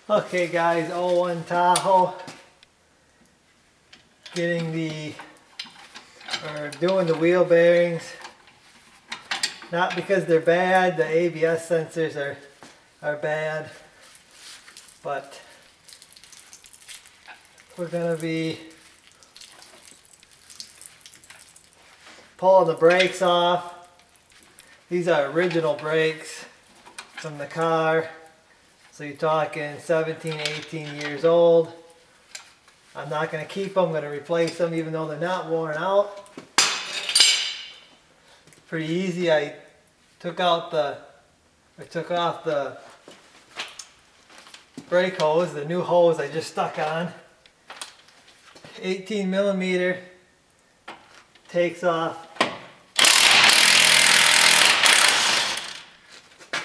Okay guys, 01 Tahoe, doing the wheel bearings. Not because they're bad, the ABS sensors are bad, but we're going to be pulling the brakes off. These are original brakes from the car. So you're talking 17, 18 years old. I'm not going to keep them. I'm going to replace them even though they're not worn out. Pretty easy. I took off the brake hose, the new hose I just stuck on. 18 millimeter, takes off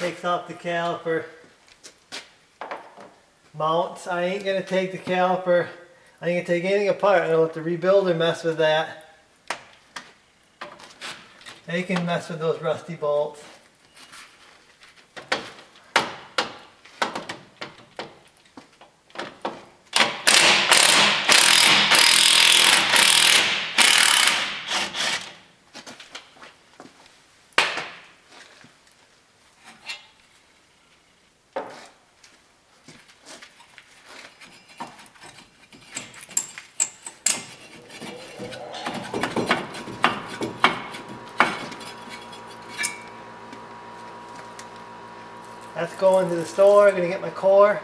the caliper. Mounts. I ain't gonna take the caliper. I ain't gonna take anything apart. I don't let the rebuilder mess with that. They can mess with those rusty bolts. That's going to the store. I'm gonna get my core.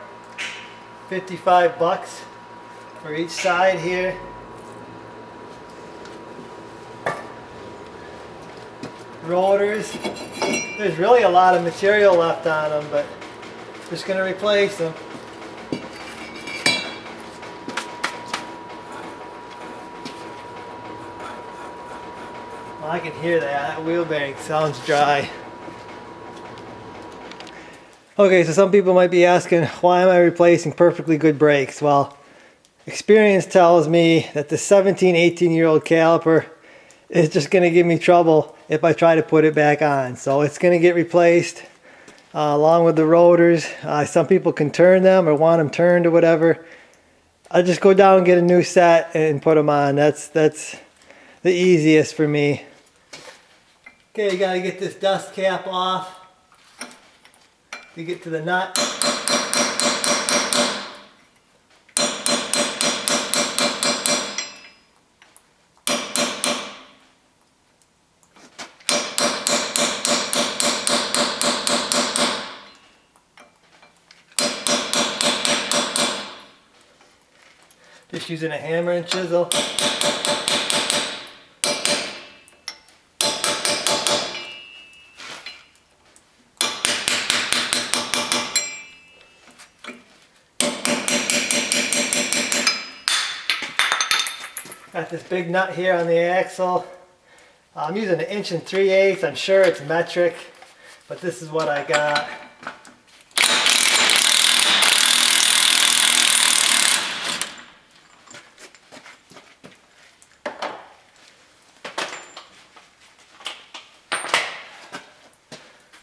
55 bucks for each side here. Rotors. There's really a lot of material left on them, but just gonna replace them. Well, I can hear that. That wheel bearing sounds dry. Okay, so some people might be asking, why am I replacing perfectly good brakes? Well, experience tells me that the 17, 18-year-old caliper is just going to give me trouble if I try to put it back on. So it's going to get replaced along with the rotors. Some people can turn them or want them turned or whatever. I'll just go down and get a new set and put them on. That's the easiest for me. Okay, you got to get this dust cap off. To get to the nut. Just using a hammer and chisel. Got this big nut here on the axle. I'm using 1 3/8 inches. I'm sure it's metric, but this is what I got.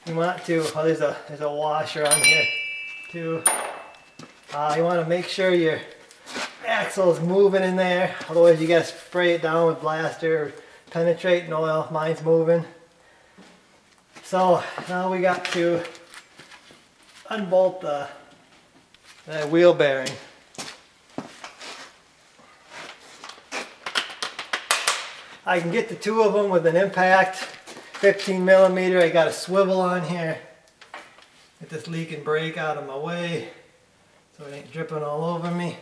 You want to, oh, there's a washer on here too. You want to make sure your axle is moving in there, otherwise you gotta spray it down with blaster or penetrating oil. Mine's moving. So now we got to unbolt the wheel bearing. I can get the two of them with an impact 15 millimeter. I got a swivel on here. Get this leaking brake out of my way so it ain't dripping all over me.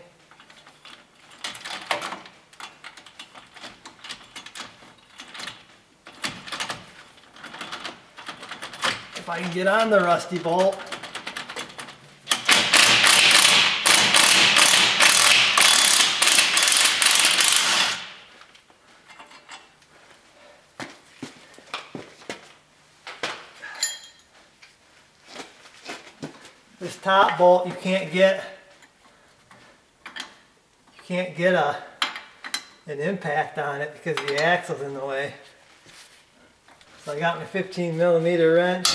If I can get on the rusty bolt. This top bolt you can't get can't get an impact on it because the axle's in the way. So I got my 15mm wrench.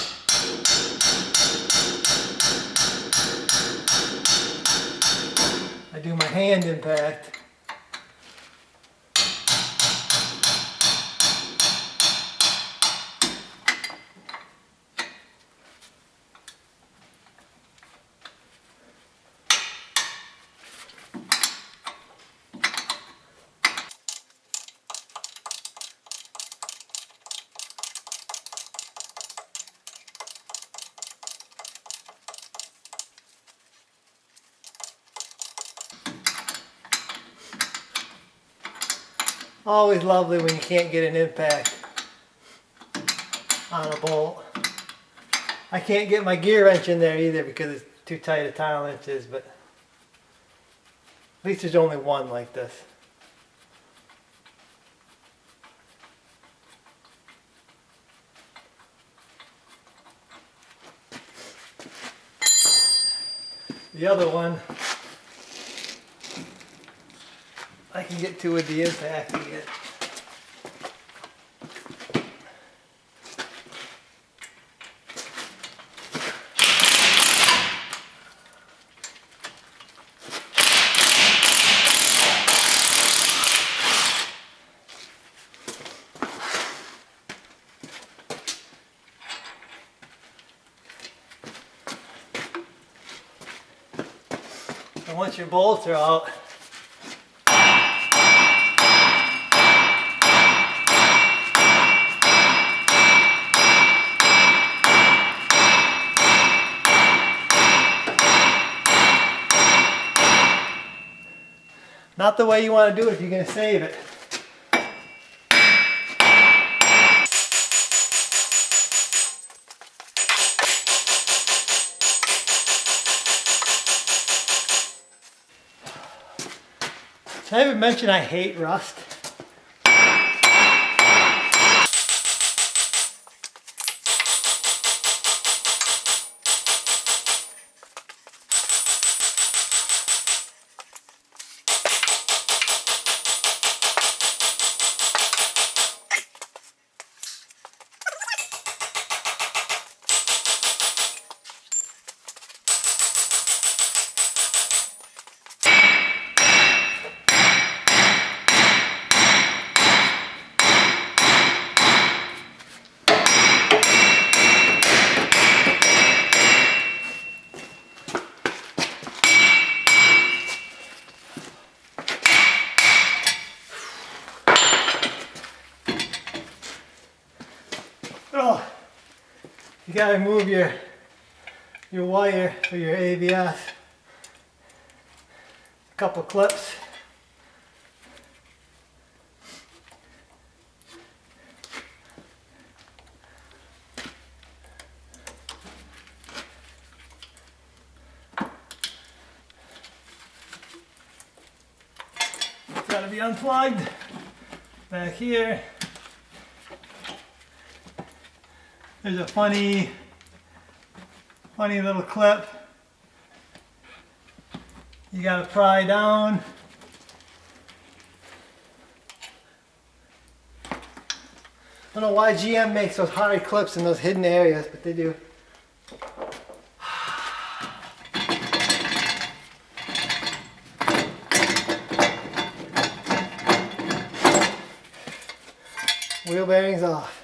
I do my hand impact. Always lovely when you can't get an impact on a bolt. I can't get my gear wrench in there either because it's too tight a tolerances, but at least there's only one like this. The other one I can get to with the impact again. And once your bolts are out, not the way you want to do it if you're going to save it. Did I ever mention I hate rust? Oh, you gotta move your wire for your ABS. A couple clips. It's gotta be unplugged. Back here. There's a funny little clip. You gotta pry down. I don't know why GM makes those hard clips in those hidden areas, but they do. Wheel bearings off.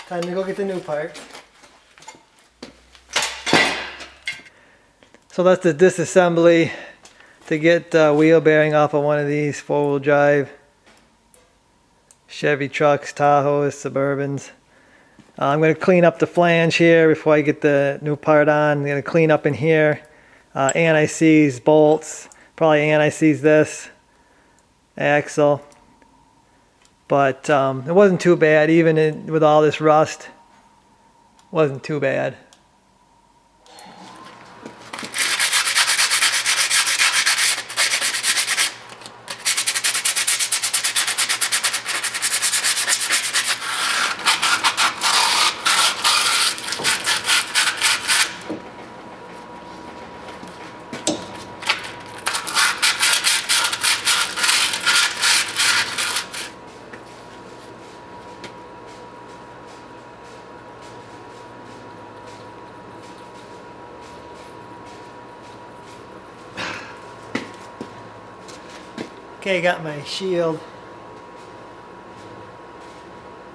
Time to go get the new part. So that's the disassembly to get wheel bearing off of one of these 4-wheel drive Chevy trucks, Tahoes, Suburbans. I'm going to clean up the flange here before I get the new part on. I'm going to clean up in here. Anti-seize bolts, probably anti-seize this axle. But it wasn't too bad, even with all this rust. It wasn't too bad. Okay, got my shield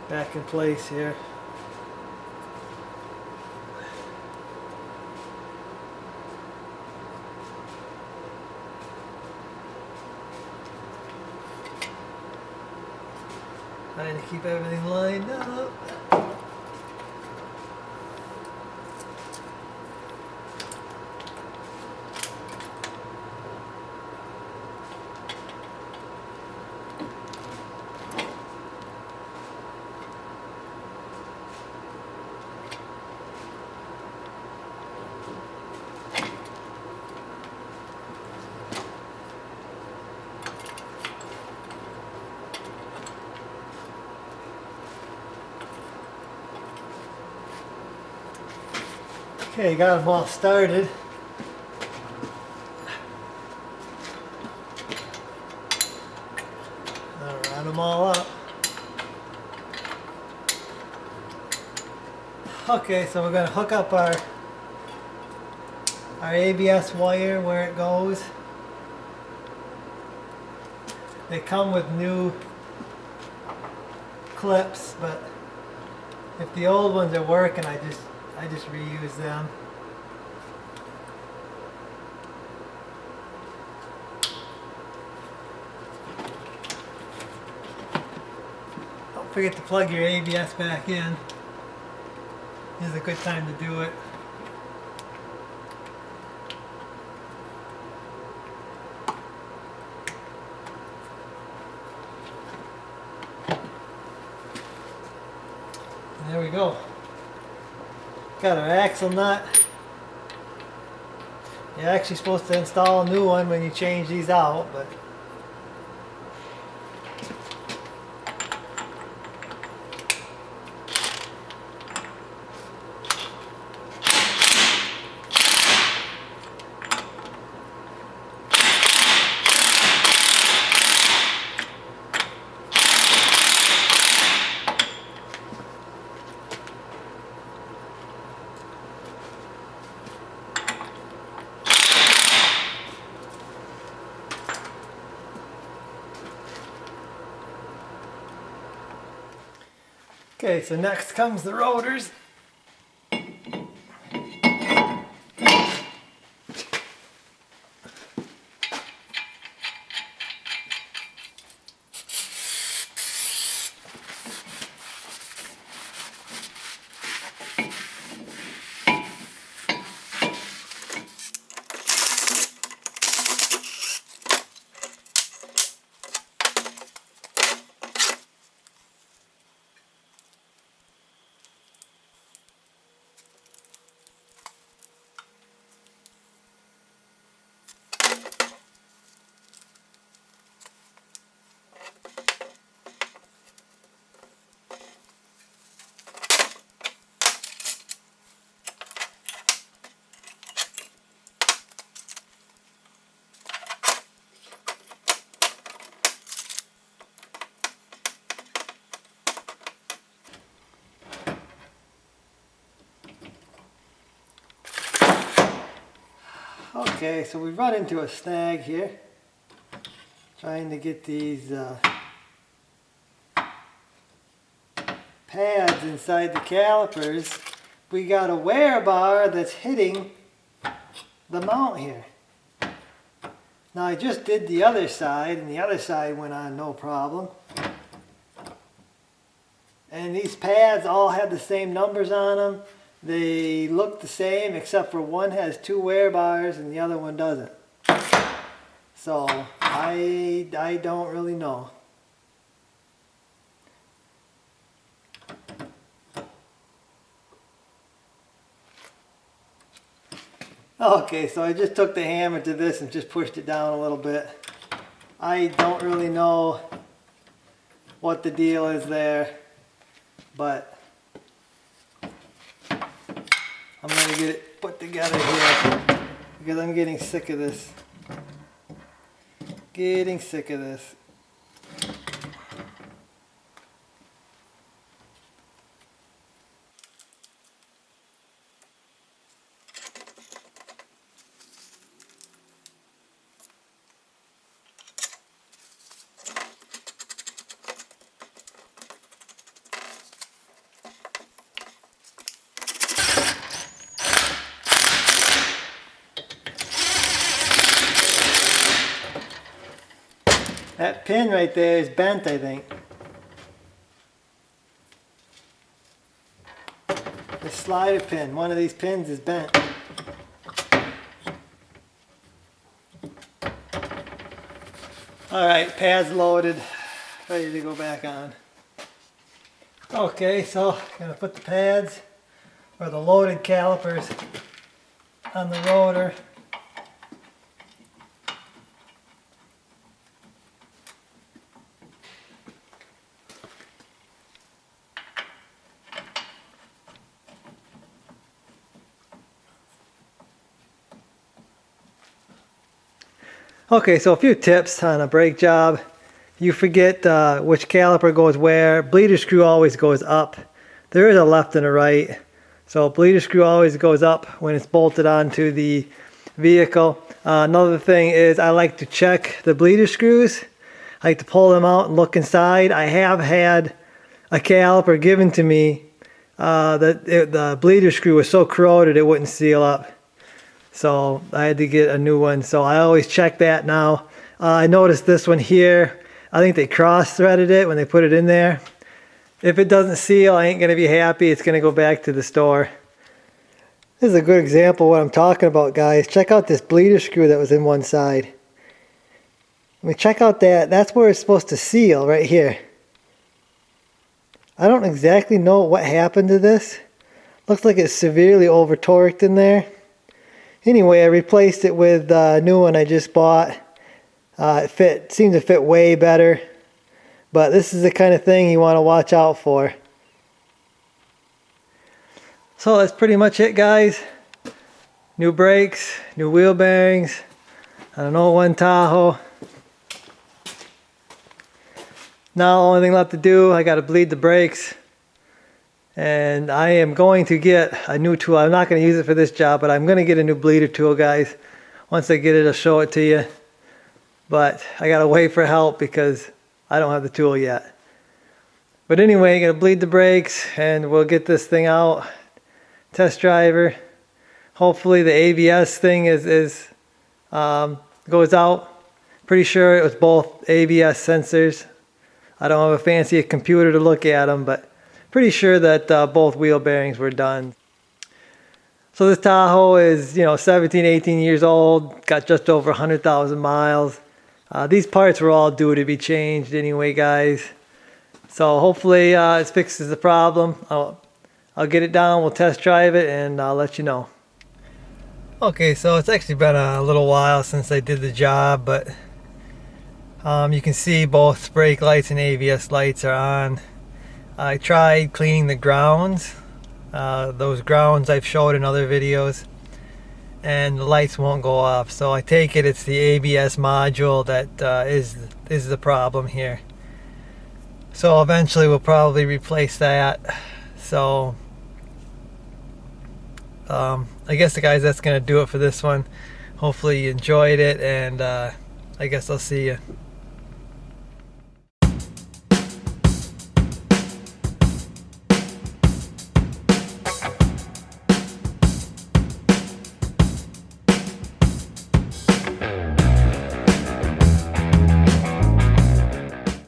back in place here. Trying to keep everything lined up. Okay, got them all started. I'll run them all up. Okay, so we're going to hook up our ABS wire where it goes. They come with new clips, but if the old ones are working, I just reuse them. Don't forget to plug your ABS back in. This is a good time to do it. And there we go. Got our axle nut. You're actually supposed to install a new one when you change these out, but okay, so next comes the rotors. Okay, so we've run into a snag here. Trying to get these pads inside the calipers. We got a wear bar that's hitting the mount here. Now I just did the other side, and the other side went on no problem. And these pads all have the same numbers on them. They look the same except for one has 2 wear bars and the other one doesn't. So I don't really know. Okay, so I just took the hammer to this and just pushed it down a little bit. I don't really know what the deal is there, but I'm going to get it put together here because I'm getting sick of this. Getting sick of this. That pin right there is bent, I think. The slider pin, one of these pins is bent. Alright, pads loaded, ready to go back on. Okay, so I'm going to put the pads, or the loaded calipers, on the rotor. Okay, so a few tips on a brake job. You forget which caliper goes where. Bleeder screw always goes up. There is a left and a right. So bleeder screw always goes up when it's bolted onto the vehicle. Another thing is I like to check the bleeder screws. I like to pull them out and look inside. I have had a caliper given to me that the bleeder screw was so corroded it wouldn't seal up. So I had to get a new one. So I always check that now. I noticed this one here. I think they cross-threaded it when they put it in there. If it doesn't seal, I ain't going to be happy. It's going to go back to the store. This is a good example of what I'm talking about, guys. Check out this bleeder screw that was in one side. I mean, check out that. That's where it's supposed to seal, right here. I don't exactly know what happened to this. Looks like it's severely over-torqued in there. Anyway, I replaced it with a new one I just bought. It seems to fit way better. But this is the kind of thing you want to watch out for. So that's pretty much it, guys. New brakes, new wheel bearings, on an 01 Tahoe. Now the only thing left to do, I got to bleed the brakes. And I am going to get a new tool. I'm not going to use it for this job, but I'm going to get a new bleeder tool, guys. Once I get it, I'll show it to you. But I got to wait for help because I don't have the tool yet. But anyway, I'm going to bleed the brakes and we'll get this thing out. Test driver. Hopefully the ABS thing goes out. Pretty sure it was both ABS sensors. I don't have a fancy computer to look at them, but pretty sure that both wheel bearings were done. So this Tahoe is, 17, 18 years old, got just over 100,000 miles. These parts were all due to be changed anyway, guys. So hopefully it fixes the problem. I'll get it down, we'll test drive it, and I'll let you know. Okay, so it's actually been a little while since I did the job, but you can see both brake lights and ABS lights are on. I tried cleaning the grounds, those grounds I've showed in other videos, and the lights won't go off. So I take it it's the ABS module that is the problem here. So eventually we'll probably replace that. So I guess guys, that's gonna do it for this one. Hopefully you enjoyed it, and I guess I'll see you.